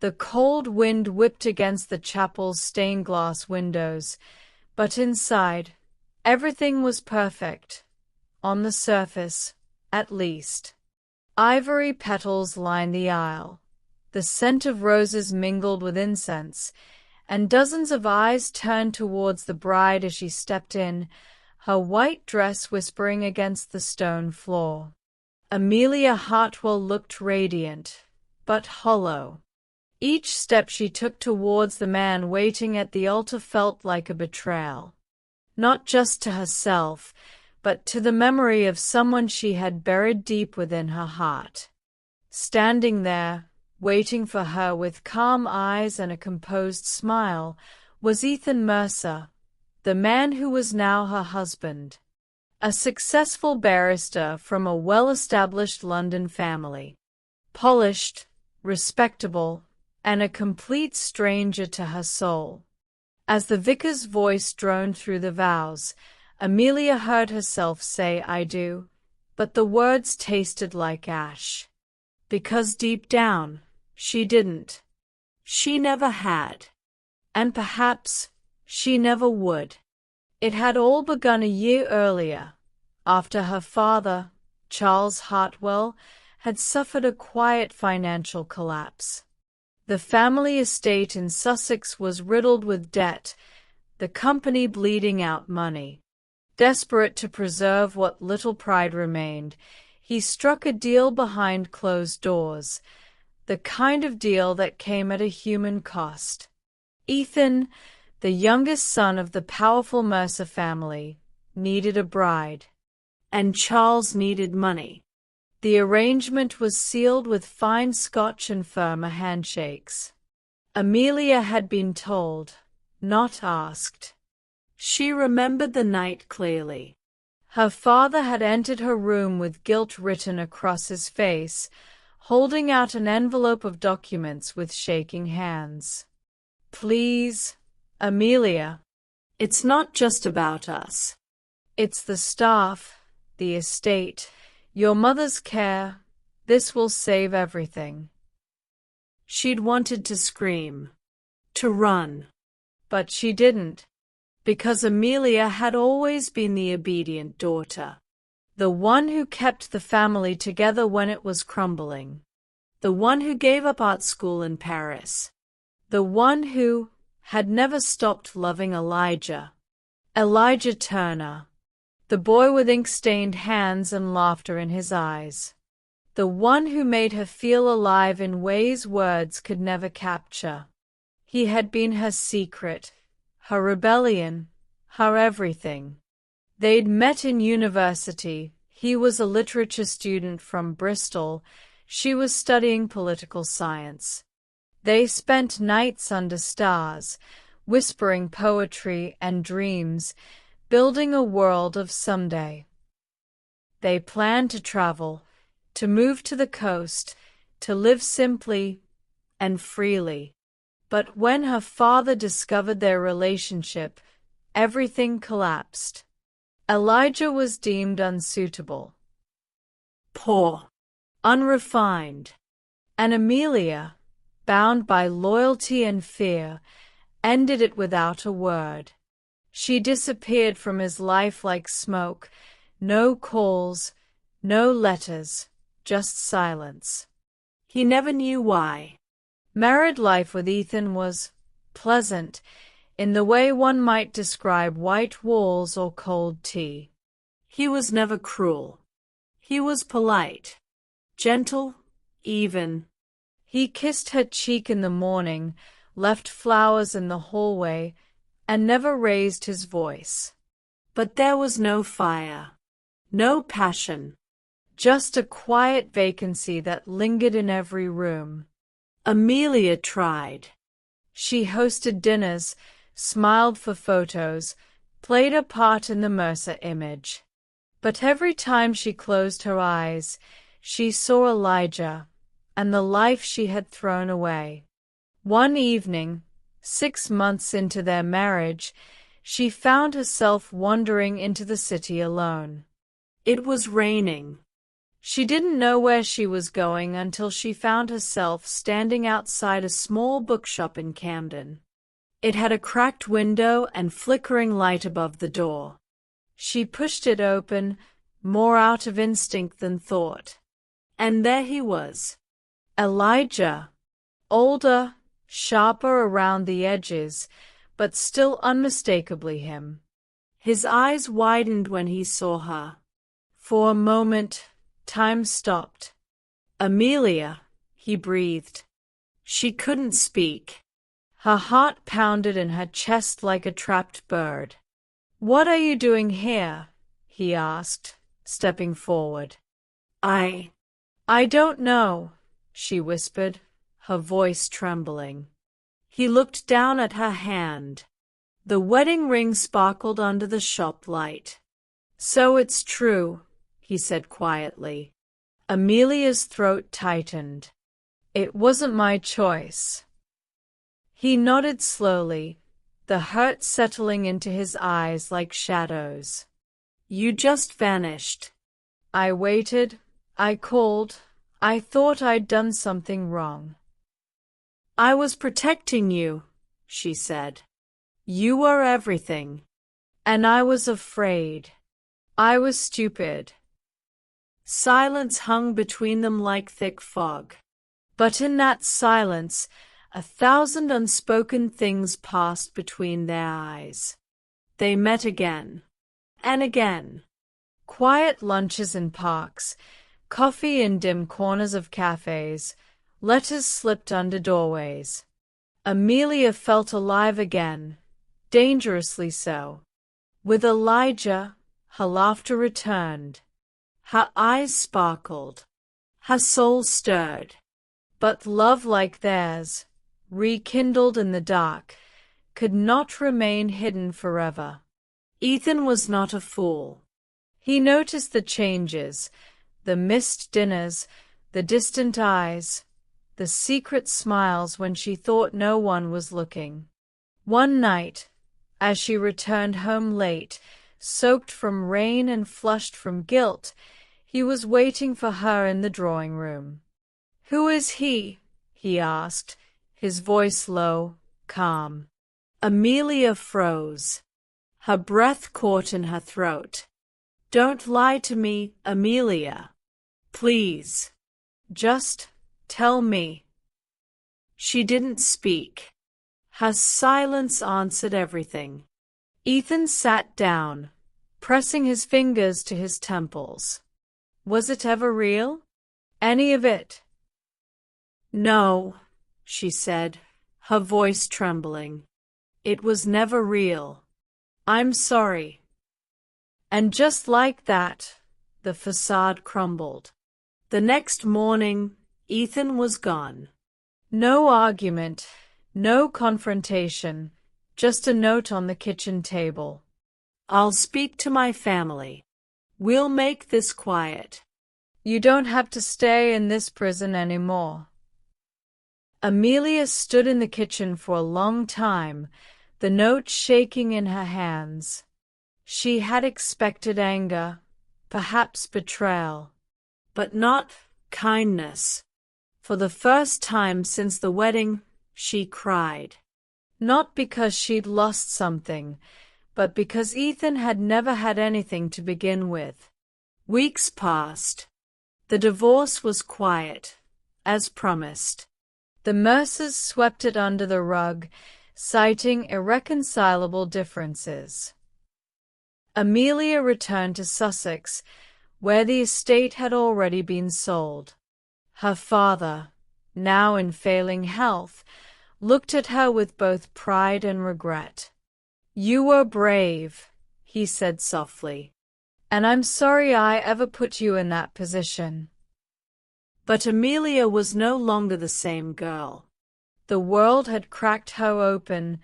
The cold wind whipped against the chapel's stained-glass windows, but inside, everything was perfect. On the surface, at least. Ivory petals lined the aisle. The scent of roses mingled with incense, and dozens of eyes turned towards the bride as she stepped in, her white dress whispering against the stone floor. Amelia Hartwell looked radiant, but hollow. Each step she took towards the man waiting at the altar felt like a betrayal. Not just to herself, but to the memory of someone she had buried deep within her heart. Standing there, waiting for her with calm eyes and a composed smile, was Ethan Mercer, the man who was now her husband. A successful barrister from a well-established London family. Polished, respectable, and a complete stranger to her soul. As the vicar's voice droned through the vows, Amelia heard herself say, "I do," but the words tasted like ash. Because deep down, she didn't. She never had. And perhaps she never would. It had all begun a year earlier, after her father, Charles Hartwell, had suffered a quiet financial collapse. The family estate in Sussex was riddled with debt, the company bleeding out money. Desperate to preserve what little pride remained, he struck a deal behind closed doors, the kind of deal that came at a human cost. Ethan, the youngest son of the powerful Mercer family, needed a bride. And Charles needed money. The arrangement was sealed with fine Scotch and firmer handshakes. Amelia had been told, not asked. She remembered the night clearly. Her father had entered her room with guilt written across his face, holding out an envelope of documents with shaking hands. "Please, Amelia, it's not just about us. It's the staff, the estate, your mother's care. This will save everything." She'd wanted to scream, to run, but she didn't, because Amelia had always been the obedient daughter, the one who kept the family together when it was crumbling, the one who gave up art school in Paris, the one who had never stopped loving Elijah Turner, the boy with ink-stained hands and laughter in his eyes. The one who made her feel alive in ways words could never capture. He had been her secret, her rebellion, her everything. They'd met in university. He was a literature student from Bristol. She was studying political science. They spent nights under stars, whispering poetry and dreams, building a world of someday. They planned to travel, to move to the coast, to live simply and freely. But when her father discovered their relationship, everything collapsed. Elijah was deemed unsuitable, poor, unrefined, and Amelia, bound by loyalty and fear, ended it without a word. She disappeared from his life like smoke, no calls, no letters, just silence. He never knew why. Married life with Ethan was pleasant, in the way one might describe white walls or cold tea. He was never cruel. He was polite, gentle, even. He kissed her cheek in the morning, left flowers in the hallway, and never raised his voice. But there was no fire, no passion, just a quiet vacancy that lingered in every room. Amelia tried. She hosted dinners, smiled for photos, played a part in the Mercer image. But every time she closed her eyes, she saw Elijah and the life she had thrown away. One evening, 6 months into their marriage, she found herself wandering into the city alone. It was raining. She didn't know where she was going until she found herself standing outside a small bookshop in Camden. It had a cracked window and flickering light above the door. She pushed it open, more out of instinct than thought. And there he was. Elijah. Older, sharper around the edges, but still unmistakably him. His eyes widened when he saw her. For a moment, time stopped. "Amelia," he breathed. She couldn't speak. Her heart pounded in her chest like a trapped bird. "What are you doing here?" he asked, stepping forward. I don't know," she whispered, her voice trembling. He looked down at her hand. The wedding ring sparkled under the shop light. "So it's true," he said quietly. Amelia's throat tightened. "It wasn't my choice." He nodded slowly, the hurt settling into his eyes like shadows. "You just vanished. I waited, I called, I thought I'd done something wrong." "I was protecting you," she said. "You were everything. And I was afraid. I was stupid." Silence hung between them like thick fog. But in that silence, 1,000 unspoken things passed between their eyes. They met again. And again. Quiet lunches in parks, coffee in dim corners of cafes, letters slipped under doorways. Amelia felt alive again, dangerously so. With Elijah, her laughter returned. Her eyes sparkled. Her soul stirred. But love like theirs, rekindled in the dark, could not remain hidden forever. Ethan was not a fool. He noticed the changes, the missed dinners, the distant eyes, the secret smiles when she thought no one was looking. One night, as she returned home late, soaked from rain and flushed from guilt, he was waiting for her in the drawing room. "Who is he?" he asked, his voice low, calm. Amelia froze. Her breath caught in her throat. "Don't lie to me, Amelia. Please. Just tell me." She didn't speak. Her silence answered everything. Ethan sat down, pressing his fingers to his temples. "Was it ever real? Any of it?" "No," she said, her voice trembling. "It was never real. I'm sorry." And just like that, the facade crumbled. The next morning, Ethan was gone. No argument, no confrontation, just a note on the kitchen table. "I'll speak to my family. We'll make this quiet. You don't have to stay in this prison anymore." Amelia stood in the kitchen for a long time, the note shaking in her hands. She had expected anger, perhaps betrayal, but not kindness. For the first time since the wedding, she cried. Not because she'd lost something, but because Ethan had never had anything to begin with. Weeks passed. The divorce was quiet, as promised. The Mercers swept it under the rug, citing irreconcilable differences. Amelia returned to Sussex, where the estate had already been sold. Her father, now in failing health, looked at her with both pride and regret. "You were brave," he said softly, "and I'm sorry I ever put you in that position." But Amelia was no longer the same girl. The world had cracked her open,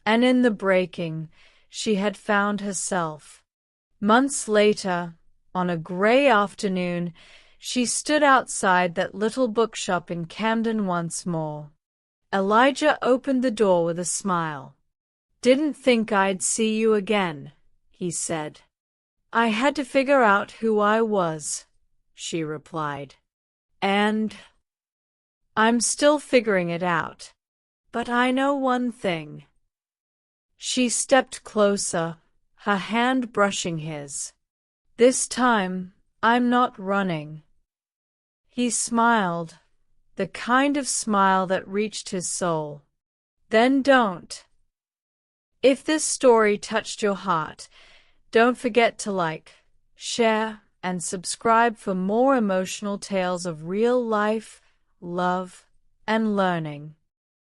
and in the breaking, she had found herself. Months later, on a gray afternoon, she stood outside that little bookshop in Camden once more. Elijah opened the door with a smile. "Didn't think I'd see you again," he said. "I had to figure out who I was," she replied. And I'm still figuring it out. But I know one thing. She stepped closer, her hand brushing his. This time, I'm not running. He smiled, the kind of smile that reached his soul. Then don't. If this story touched your heart, don't forget to like, share, and subscribe for more emotional tales of real life, love, and learning.